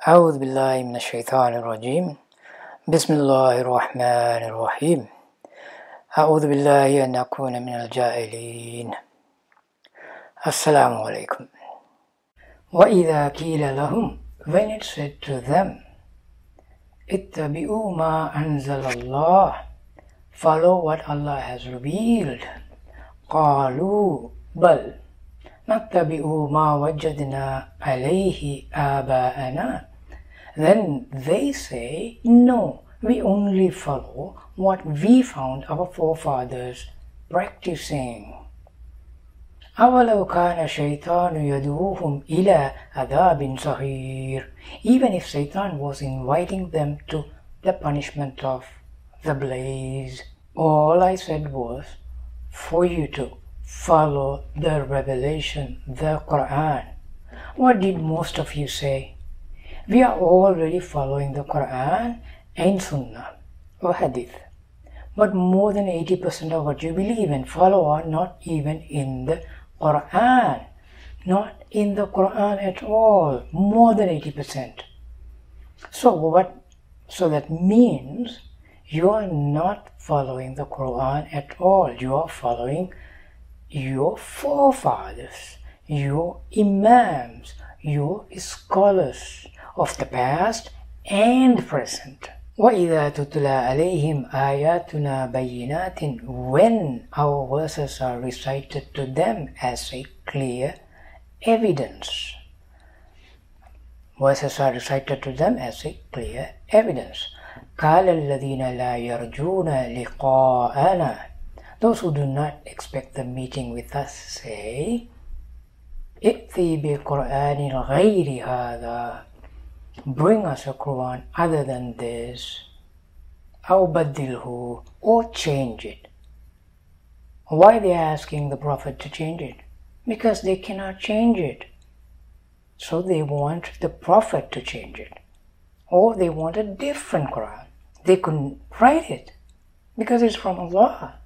أعوذ بالله من الشيطان الرجيم بسم الله الرحمن الرحيم أعوذ بالله أن أكون من الجاهلين Assalamu alaikum. وَإِذَا قِيلَ لَهُمْ, when it said to them, اتَّبِعُوا مَا أَنزَلَ اللَّهُ, follow what Allah has revealed. قَالُوا بَلْ نَتَّبِعُ مَا وَجَدْنَا عَلَيْهِ آبَاءَنَا, then they say, no, we only follow what we found our forefathers practicing. أَوَلَوْ كَانَ الشَّيْطَانُ يَدْعُوهُمْ إِلَى عَذَابٍ سَعِيرٍ, even if Satan was inviting them to the punishment of the blaze. All I said was for you to follow the revelation, the Quran. What did most of you say? We are already following the Quran and Sunnah or Hadith. But more than 80% of what you believe and follow are not even in the Quran. Not in the Quran at all. More than 80%. So that means you are not following the Quran at all. You are following your forefathers, your imams, your scholars of the past and present. وَإِذَا تُتْلَى عَلَيْهِمْ آيَاتُنَا بَيِّنَاتٍ, when our verses are recited to them as a clear evidence. Verses are recited to them as a clear evidence. قَالَ الَّذِينَ لَا يَرْجُونَ لِقَاءَنَا, those who do not expect the meeting with us say, ائْتِ بِقُرْآنٍ غَيْرِ هَذَا, bring us a Quran other than this, أَوْ بَدِّلْهُ, or change it. Why they are asking the Prophet to change it? Because they cannot change it. So they want the Prophet to change it. Or they want a different Quran. They couldn't write it because it's from Allah.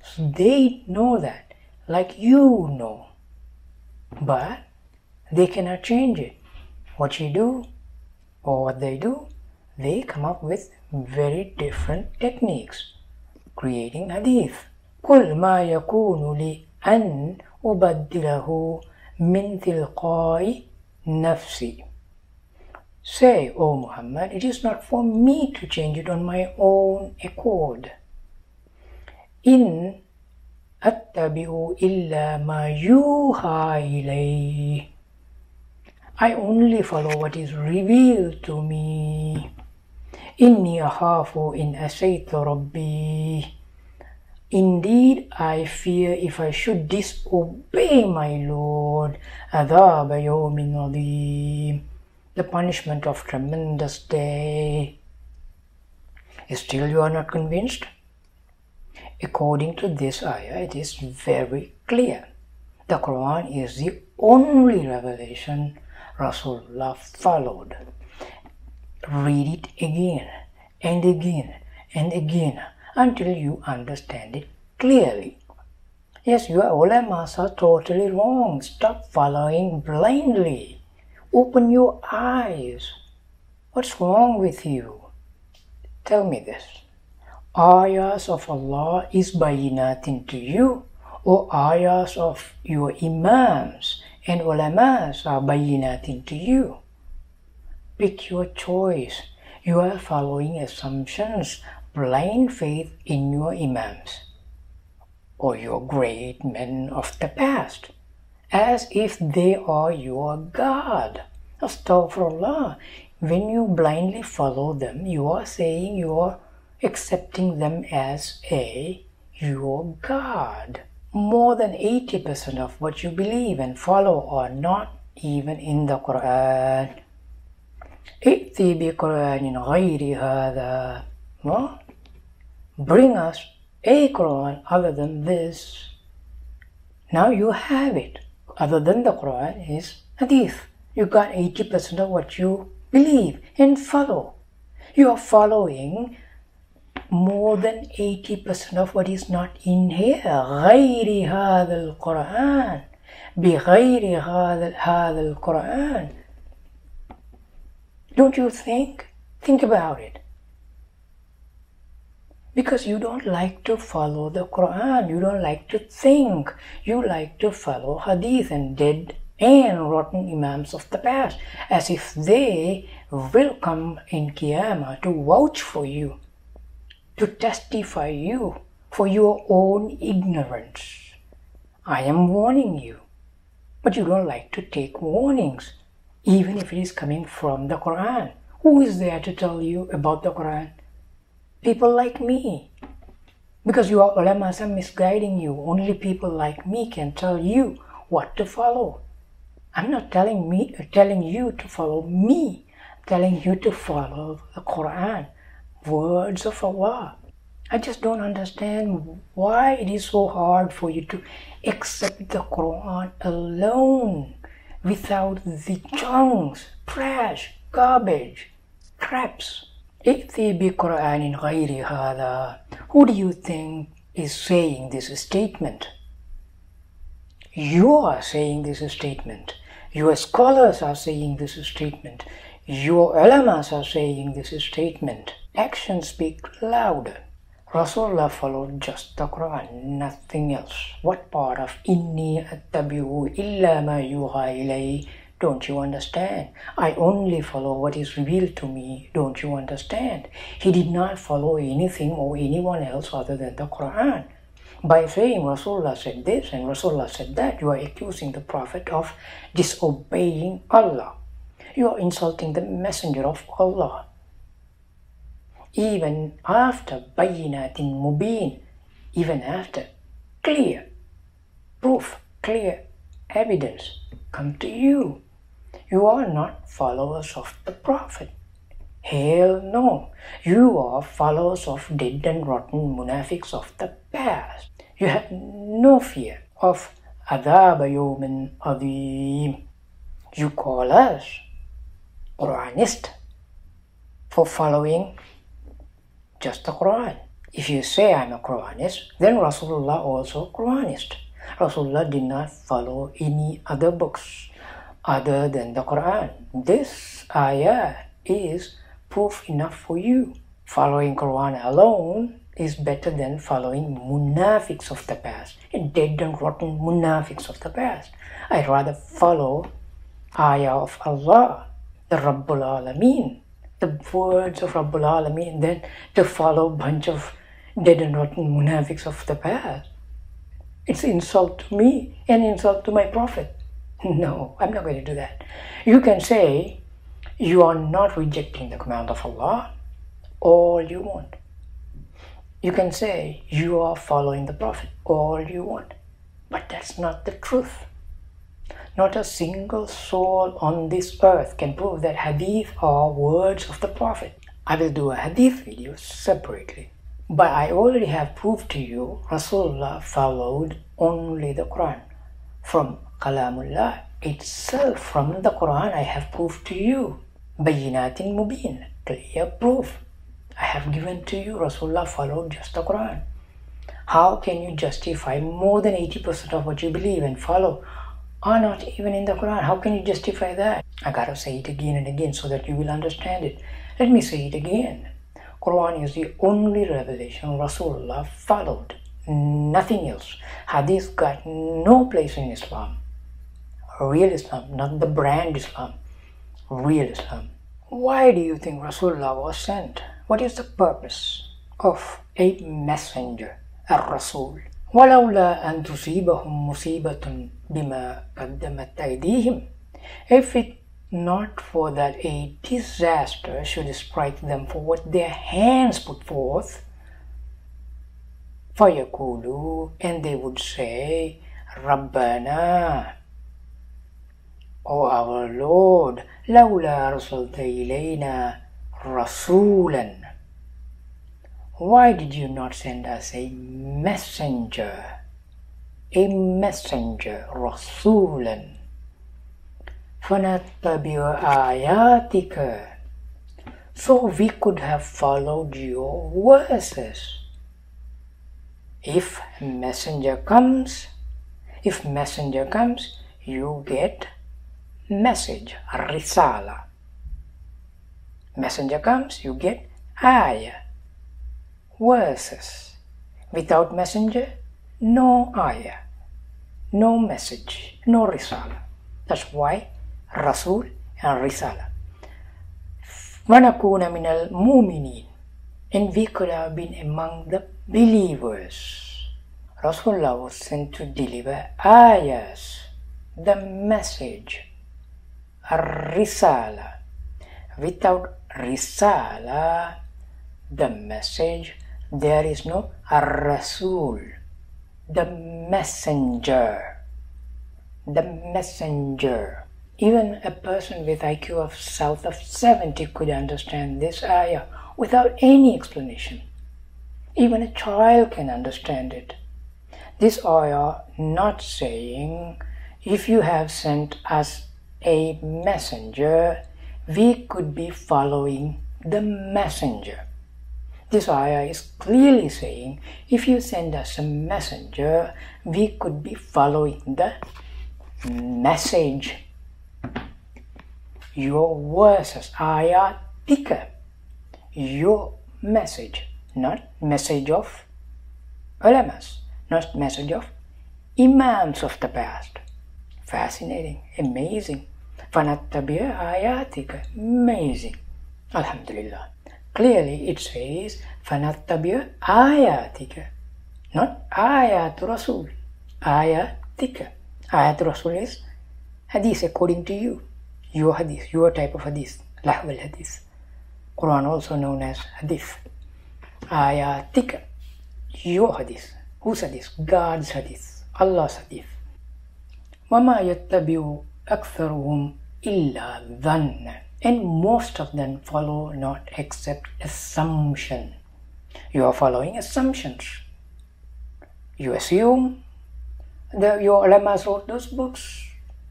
So they know that, like you know. But they cannot change it. What you do, or what they do, they come up with very different techniques, creating hadith. قُلْ مَا يَكُونُ لِي أَنْ أُبَدِّلَهُ مِنْ تِلْقَاءِ نَفْسِي. Say, O Muhammad, it is not for me to change it on my own accord. إِنْ أَتَّبِعُ إِلَّا مَا يُوحَى إِلَيْهِ, I only follow what is revealed to me. إِنِّي أَخَافُ إِنْ أَسَيْتُ رَبِّي, indeed I fear if I should disobey my Lord, عَذَابَ يَوْمٍ عَظِيمٍ, the punishment of tremendous day. Still you are not convinced? According to this ayah, it is very clear. The Quran is the only revelation Rasulullah followed. Read it again and again and again until you understand it clearly. Yes, your ulamas are totally wrong. Stop following blindly. Open your eyes. What's wrong with you? Tell me this. Ayahs of Allah is bayinatin to you, or ayahs of your imams and ulamas are bayinatin to you? Pick your choice. You are following assumptions, blind faith in your imams or your great men of the past, as if they are your God. Astaghfirullah. When you blindly follow them, you are saying you are accepting them as your God. More than 80% of what you believe and follow are not even in the Quran. ائْتِ بِقُرْآنٍ غَيْرِ هَذَا, well, bring us a Quran other than this. Now you have it. Other than the Quran is Hadith. You got 80% of what you believe and follow. You are following more than 80% of what is not in here. غَيْرِ هَذَا الْقُرْآنِ, بِغَيْرِ هَذَا الْقُرْآنِ. Don't you think? Think about it. Because you don't like to follow the Quran, you don't like to think, you like to follow Hadith and dead and rotten Imams of the past, as if they will come in Qiyamah to vouch for you, to testify you for your own ignorance. I am warning you, but you don't like to take warnings, even if it is coming from the Quran. Who is there to tell you about the Quran? People like me. Because your ulamas are misguiding you. Only people like me can tell you what to follow. I'm not telling you to follow me. I'm telling you to follow the Quran, words of Allah. I just don't understand why it is so hard for you to accept the Quran alone, without the chunks, trash, garbage, craps. Iti bi Qur'anin ghayri hadha. Who do you think is saying this statement? You are saying this statement. Your scholars are saying this statement. Your ulamas are saying this statement. Actions speak louder. Rasulullah followed just the Quran, nothing else. What part of inni attabi'u illa ma yuha ilay? Don't you understand? I only follow what is revealed to me. Don't you understand? He did not follow anything or anyone else other than the Quran. By saying Rasulullah said this and Rasulullah said that, you are accusing the Prophet of disobeying Allah. You are insulting the Messenger of Allah. Even after bayinatin mubin, even after clear proof, clear evidence come to you, you are not followers of the Prophet. Hell no. You are followers of dead and rotten munafiqs of the past. You have no fear of adhab yawmin adhim. You call us Quranist for following just the Quran. If you say I'm a Quranist, then Rasulullah also Quranist. Rasulullah did not follow any other books other than the Quran. This ayah is proof enough for you. Following Quran alone is better than following munafiqs of the past, dead and rotten munafiqs of the past. I'd rather follow ayah of Allah, the Rabbul Alameen, the words of Rabbul Alameen, than to follow a bunch of dead and rotten munafiqs of the past. It's an insult to me and insult to my Prophet. No, I'm not going to do that. You can say you are not rejecting the command of Allah all you want. You can say you are following the Prophet all you want. But that's not the truth. Not a single soul on this earth can prove that Hadith are words of the Prophet. I will do a Hadith video separately. But I already have proved to you Rasulullah followed only the Quran. From Kalamullah itself, from the Quran, I have proved to you. Bayinatin mubin, clear proof. I have given to you Rasulullah followed just the Quran. How can you justify more than 80% of what you believe and follow are not even in the Quran? How can you justify that? I gotta say it again and again so that you will understand it. Let me say it again. Quran is the only revelation Rasulullah followed. Nothing else. Hadith got no place in Islam. Real Islam, not the brand Islam. Real Islam. Why do you think Rasulullah was sent? What is the purpose of a messenger, a Rasul? وَلَوْلَا أَن تُصِيبَهُمْ مُصِيبَةٌ بِمَا قَدَّمَتْ أَيْدِيهِمْ. If it not for that a disaster should strike them for what their hands put forth, فَيَقُولُوا, and they would say, رَبَّنَا, O our Lord, لَوْلَا أَرْسَلْتَ إِلَيْنَا رَسُولًا. Why did you not send us a messenger? A messenger, رَسُولًا. فَنَتَّبِعَ آيَاتِكَ. So we could have followed your verses. If messenger comes, you get message, risala. Messenger comes, you get ayah, verses. Without messenger, no ayah, no message, no risala. That's why Rasul and Risala. وَنَكُونَ مِنَ الْمُؤْمِنِينَ, and we could have been among the believers. Rasulullah was sent to deliver ayahs, the message, Risala. Without Risala, the message, there is no Rasul, the messenger. The messenger. Even a person with IQ of south of 70 could understand this ayah without any explanation. Even a child can understand it. This ayah not saying, if you have sent us a messenger, we could be following the messenger. This ayah is clearly saying, if you send us a messenger, we could be following the message. Your verses, ayatika, your message, not message of ulamas, not message of imams of the past. Fascinating, amazing. Fanattabi'a ayatika, amazing. Alhamdulillah. Clearly it says fanattabi'a ayatika, not ayatu Rasul, ayatika. Ayatul Rasul is hadith according to you, your hadith, your type of hadith, lahwal hadith. Quran also known as hadith. Ayatika, your hadith. Whose hadith? God's hadith, Allah's hadith. وَمَا يَتَّبِعُ أَكْثَرُهُمْ إِلَّا ظَنًّا, and most of them follow not except assumption. You are following assumptions. You assume your ulamas wrote those books.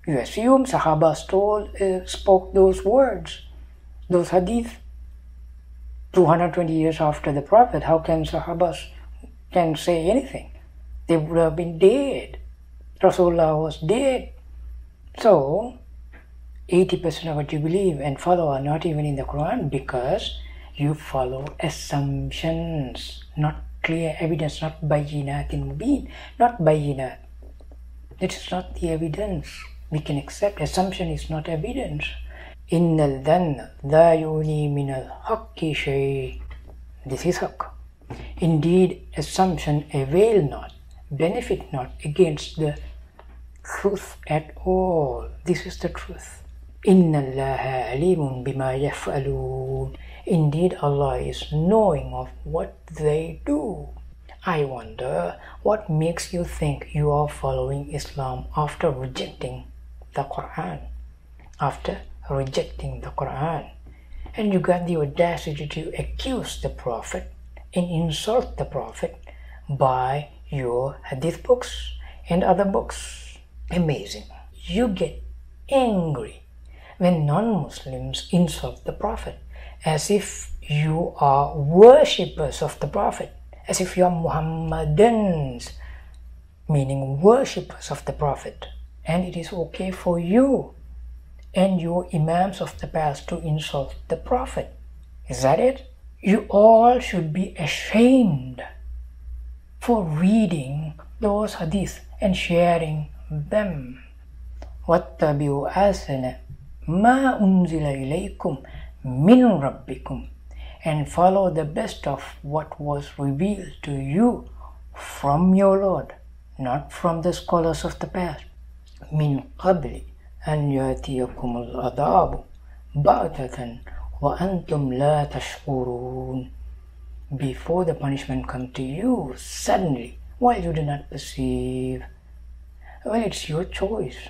You assume Sahabas spoke those words, those hadith. 220 years after the Prophet, how can Sahabas can say anything? They would have been dead. Rasulullah was dead. So 80% of what you believe and follow are not even in the Quran, because you follow assumptions, not clear evidence, not bayyinatin mubin, not bayyinat. It is not the evidence we can accept. Assumption is not evidence. Innal dhanna la yuni minal haqqi shay. This is haqq. Indeed, assumption avail not, benefit not against the truth at all. This is the truth. Inna Allaha alimun bima yaf'alun. Indeed, Allah is knowing of what they do. I wonder what makes you think you are following Islam after rejecting the Quran. After rejecting the Quran. And you got the audacity to accuse the Prophet and insult the Prophet by your hadith books and other books. Amazing. You get angry when non-Muslims insult the Prophet as if you are worshippers of the Prophet, as if you are Muhammadans, meaning worshippers of the Prophet, and it is okay for you and your imams of the past to insult the Prophet. Is that it? You all should be ashamed for reading those hadith and sharing them. وَاتَّبِعُوا أَحْسَنَ مَا أُنزِلَ إِلَيْكُمْ مِنْ رَبِّكُمْ, and follow the best of what was revealed to you from your Lord, not from the scholars of the past. مِنْ قَبْلِ أَنْ يَأْتِيَكُمُ الْعَذَابُ بَغْتَةً وَأَنْتُمْ لَا تَشْعُرُونَ, before the punishment comes to you suddenly while you do not perceive. Well, it's your choice.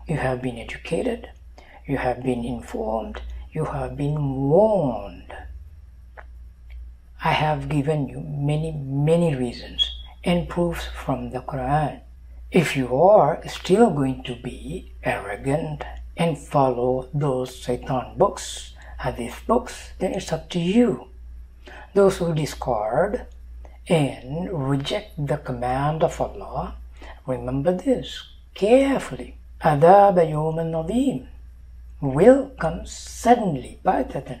You have been educated, you have been informed, you have been warned. I have given you many reasons and proofs from the Quran. If you are still going to be arrogant and follow those Shaitan books, hadith books, then it's up to you. Those who discard and reject the command of Allah, remember this carefully. Adhab yawman nadhim will come suddenly, baghtatan,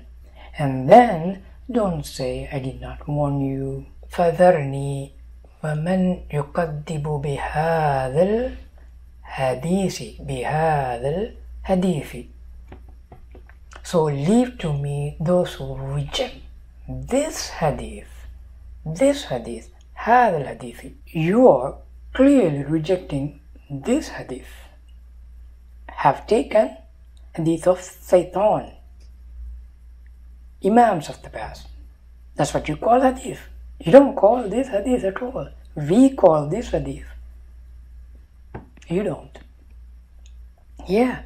And then don't say I did not warn you. فَذَرْنِي وَمَنْ يُكَذِّبُ بِهَذَا الْحَدِيثِ. So leave to me those who reject this hadith, هذا الحديث. You are clearly rejecting this hadith. Have taken hadith of Shaitan, Imams of the past. That's what you call hadith. You don't call this hadith at all. We call this hadith. You don't. Yeah.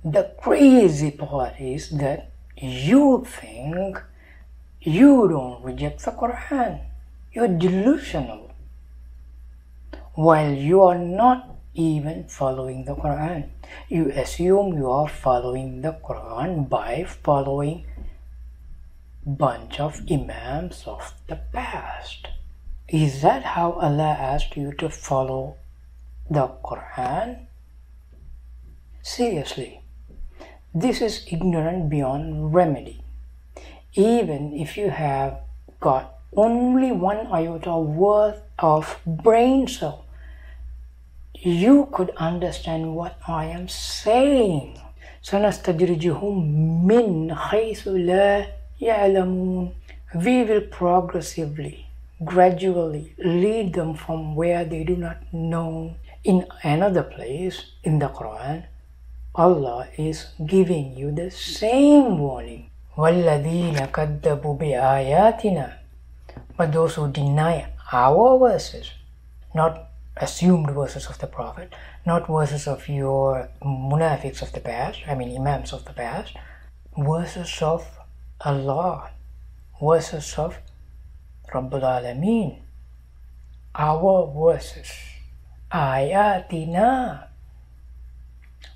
The crazy part is that you think you don't reject the Quran. You're delusional. While you are not even following the Quran. You assume you are following the Quran by following bunch of Imams of the past. Is that how Allah asked you to follow the Quran? Seriously, this is ignorant beyond remedy. Even if you have got only 1 iota worth of brain cell, you could understand what I am saying. سَنَسْتَدْرِجُهُمْ مِنْ حَيْثُ لَا يَعْلَمُونَ. We will progressively, gradually lead them from where they do not know. In another place in the Quran, Allah is giving you the same warning. وَالَّذِينَ كَذَّبُوا بِآيَاتِنَا. But those who deny our verses, not assumed verses of the Prophet, not verses of your munafiqs of the past, Imams of the past, verses of Allah, verses of Rabbul Alameen, our verses, ayatina.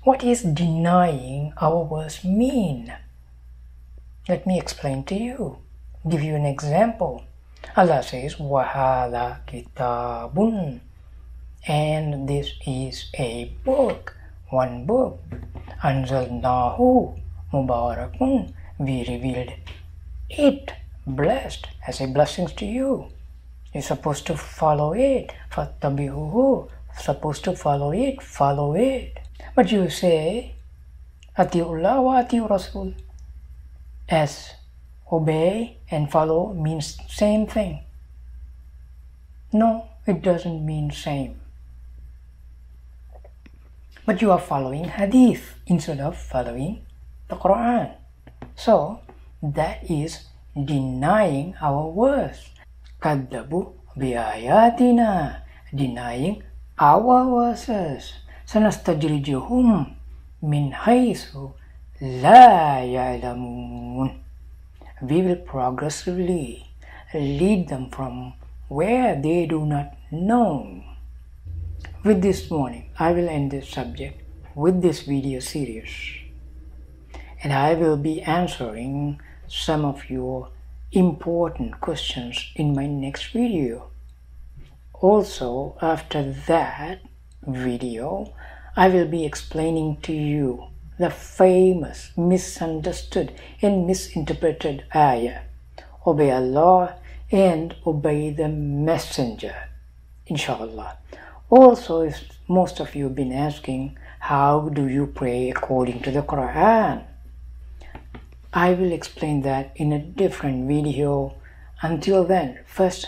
What is denying our verse mean? Let me explain to you, give you an example. Allah says, وَهَذَا كِتَابٌ, and this is a book, one book. أَنزَلْنَاهُ مُبَارَكٌ, we revealed it, blessed. I say blessings to you. You're supposed to follow it. فَاتَّبِعُوهُ, supposed to follow it. But you say, أَتِيُوا wa أَتِيُوا Rasul. As obey and follow means same thing. No, it doesn't mean same. But you are following hadith instead of following the Quran. So that is denying our verse. كَذَّبُوا بِآيَاتِنَا, denying our verses. سَنَسْتَدْرِجُهُمْ مِنْ حَيْثُ لَا يَعْلَمُونَ. We will progressively lead them from where they do not know. With this warning, I will end this subject with this video series, and I will be answering some of your important questions in my next video. Also, after that video, I will be explaining to you the famous, misunderstood and misinterpreted ayah, obey Allah and obey the messenger, inshallah. Also, if most of you have been asking, how do you pray according to the Quran? I will explain that in a different video. Until then, first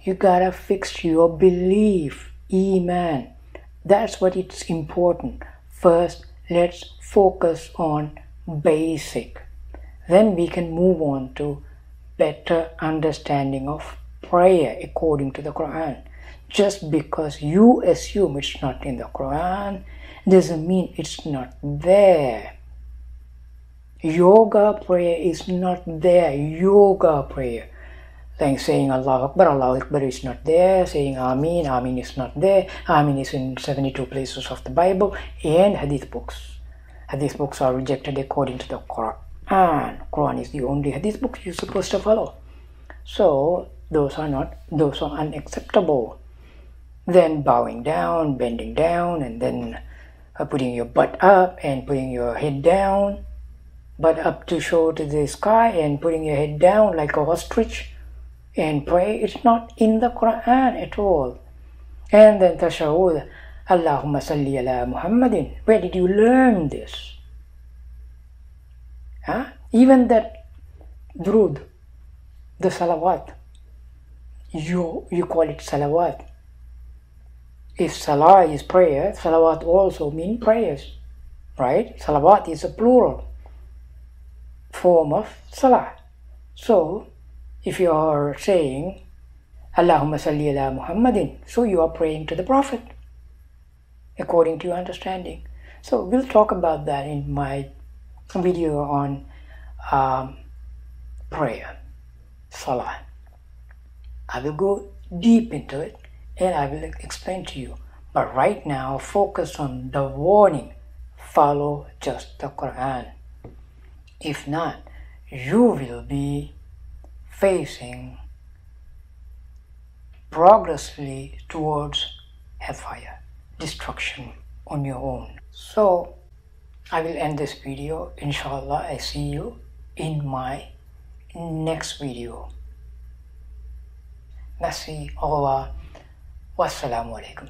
you gotta fix your belief, iman. That's what it's important. First, let's focus on basic. Then we can move on to better understanding of prayer according to the Quran. Just because you assume it's not in the Quran doesn't mean it's not there. Yoga prayer is not there. Yoga prayer, like saying Allahu Akbar is not there. Saying Ameen is not there. Ameen is in 72 places of the Bible and Hadith books. Hadith books are rejected according to the Quran. Quran is the only Hadith book you're supposed to follow. So those are unacceptable. Then bowing down, bending down, and then putting your butt up and putting your head down. But up to show to the sky and putting your head down like a ostrich and pray, it's not in the Quran at all. And then tashahud, Allahumma salli ala Muhammadin. Where did you learn this? Even that durud, the salawat, you call it salawat. If salah is prayer, salawat also mean prayers, right? Salawat is a plural form of salah. So if you are saying Allahumma salli ala Muhammadin, so you are praying to the Prophet according to your understanding. So we'll talk about that in my video on prayer, salah. I will go deep into it and I will explain to you. But right now, focus on the warning. Follow just the Quran. If not, you will be facing progressively towards hellfire, destruction on your own. So I will end this video. Inshallah, I see you in my next video. Merci, au revoir, wassalamu alaikum.